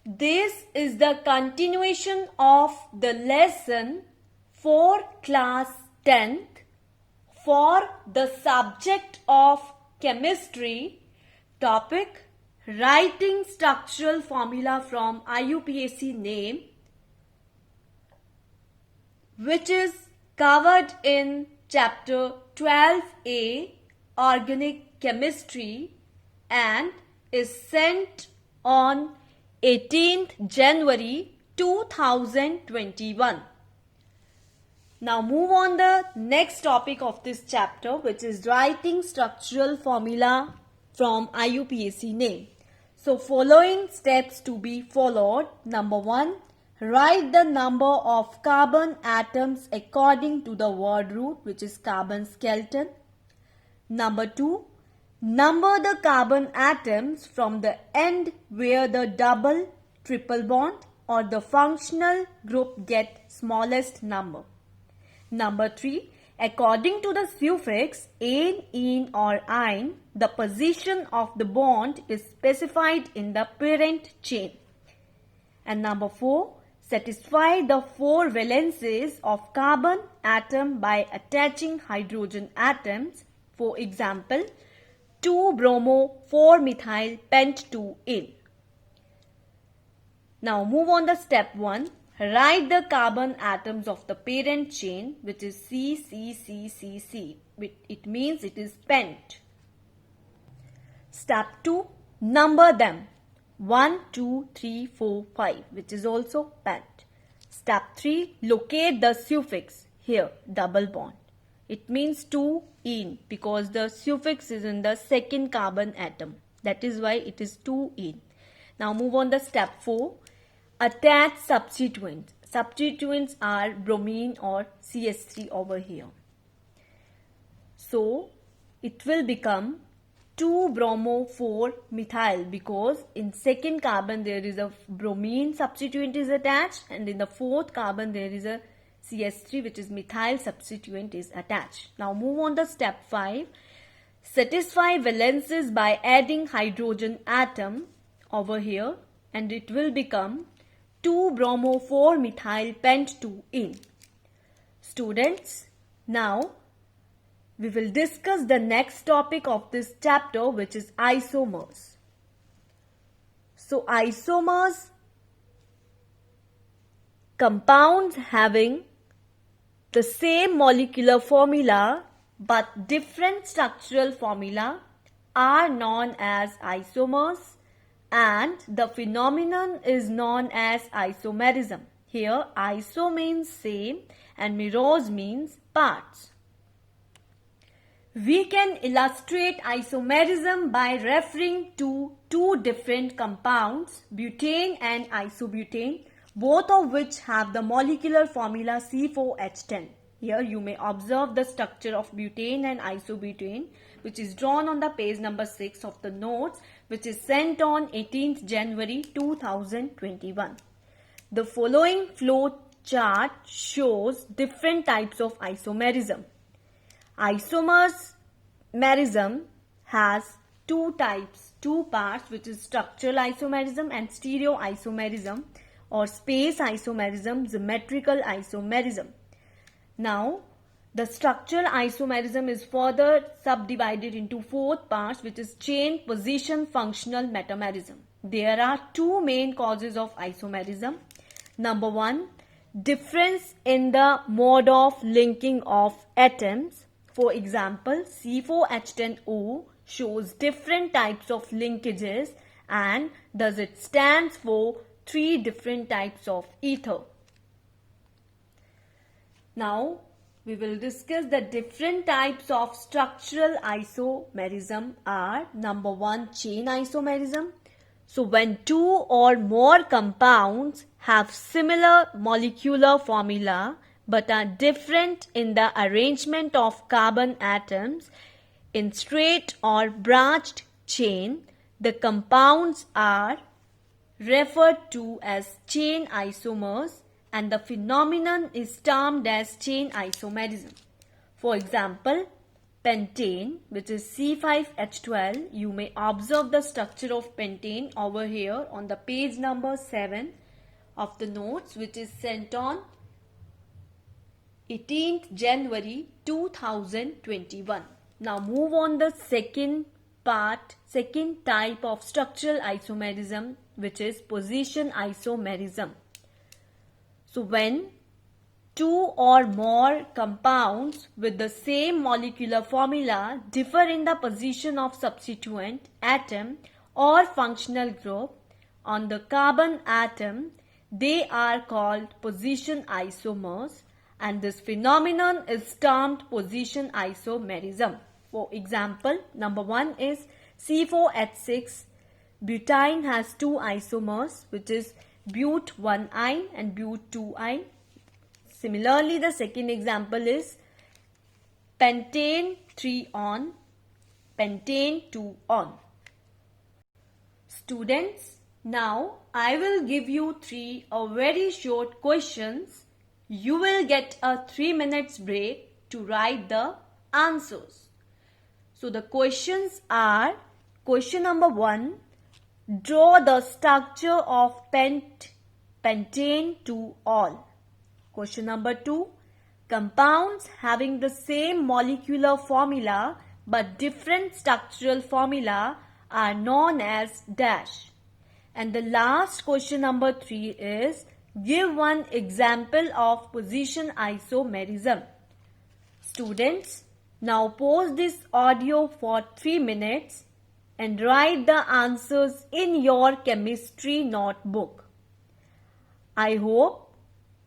This is the continuation of the lesson for class 10th for the subject of chemistry, topic writing structural formula from IUPAC name, which is covered in chapter 12A Organic Chemistry and is sent on 18th January 2021. Now move on the next topic of this chapter, which is writing structural formula from IUPAC name. So following steps to be followed. Number 1, write the number of carbon atoms according to the word root, which is carbon skeleton. Number 2, number the carbon atoms from the end where the double, triple bond or the functional group get smallest number. Number 3, according to the suffix "ane", "ene" or "ine", the position of the bond is specified in the parent chain. And number 4, satisfy the 4 valences of carbon atom by attaching hydrogen atoms. For example, 2-bromo-4-methyl-pent-2-ene. Now move on to step 1. Write the carbon atoms of the parent chain, which is CCCCC. It means it is pent. Step 2. Number them. 1, 2, 3, 4, 5, which is also pent. Step 3. Locate the suffix. Here, double bond. It means 2-ene because the suffix is in the second carbon atom. That is why it is 2-ene. Now move on to step 4. Attach substituents. Substituents are bromine or CH3 over here. So it will become 2-bromo-4-methyl because in second carbon there is a bromine substituent is attached, and in the fourth carbon there is a CH3, which is methyl substituent, is attached. Now move on to step 5. Satisfy valences by adding hydrogen atom over here, and it will become 2-bromo-4-methyl-pent-2-ene. Students, now we will discuss the next topic of this chapter, which is isomers. So isomers, compounds having the same molecular formula but different structural formula are known as isomers, and the phenomenon is known as isomerism. Here iso means same and meros means parts. We can illustrate isomerism by referring to 2 different compounds, butane and isobutane, both of which have the molecular formula C4H10. Here you may observe the structure of butane and isobutane, which is drawn on the page number 6 of the notes, which is sent on 18th January 2021. The following flow chart shows different types of isomerism. Isomerism has 2 types, 2 parts, which is structural isomerism and stereoisomerism, or space isomerism, symmetrical isomerism. Now, the structural isomerism is further subdivided into 4 parts, which is chain, position, functional metamerism. There are 2 main causes of isomerism. Number 1, difference in the mode of linking of atoms. For example, C4H10O shows different types of linkages, and thus it stands for 3 different types of ether. Now, we will discuss the different types of structural isomerism are: number 1, chain isomerism. So when 2 or more compounds have similar molecular formula but are different in the arrangement of carbon atoms in straight or branched chain, the compounds are referred to as chain isomers, and the phenomenon is termed as chain isomerism. For example, pentane, which is C5H12. You may observe the structure of pentane over here on the page number 7 of the notes, which is sent on 18th January 2021. Now move on the second type of structural isomerism, which is position isomerism. So when two or more compounds with the same molecular formula differ in the position of substituent atom or functional group on the carbon atom, they are called position isomers, and this phenomenon is termed position isomerism. For example, number 1 is C4H6. Butane has two isomers, which is but1-ine and but2-ine. Similarly, the second example is pentane 3-on, pentane 2-on. Students, now I will give you 3 very short questions. You will get a 3 minutes break to write the answers. So the questions are, question number 1, draw the structure of pentane 2-ol. Question number 2, compounds having the same molecular formula but different structural formula are known as dash. And the last question number 3 is, give one example of position isomerism. Students, now pause this audio for 3 minutes and write the answers in your chemistry notebook. I hope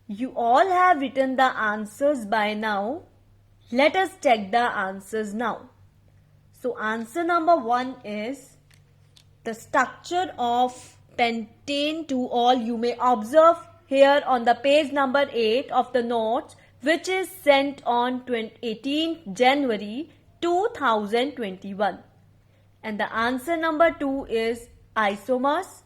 you all have written the answers by now. Let us check the answers now. So answer number 1 is the structure of pentane 2-ol. You may observe here on the page number 8 of the notes, which is sent on 18th January 2021. And the answer number 2 is isomers.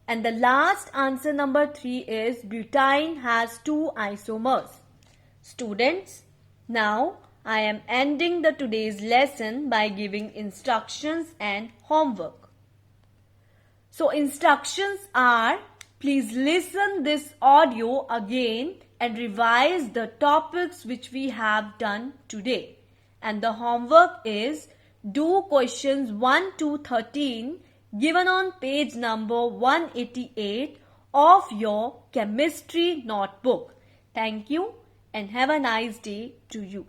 And the last answer number 3 is butane has two isomers. Students, now I am ending the today's lesson by giving instructions and homework. So instructions are, please listen this audio again and revise the topics which we have done today. And the homework is, do questions 1 to 13 given on page number 188 of your chemistry notebook. Thank you and have a nice day to you.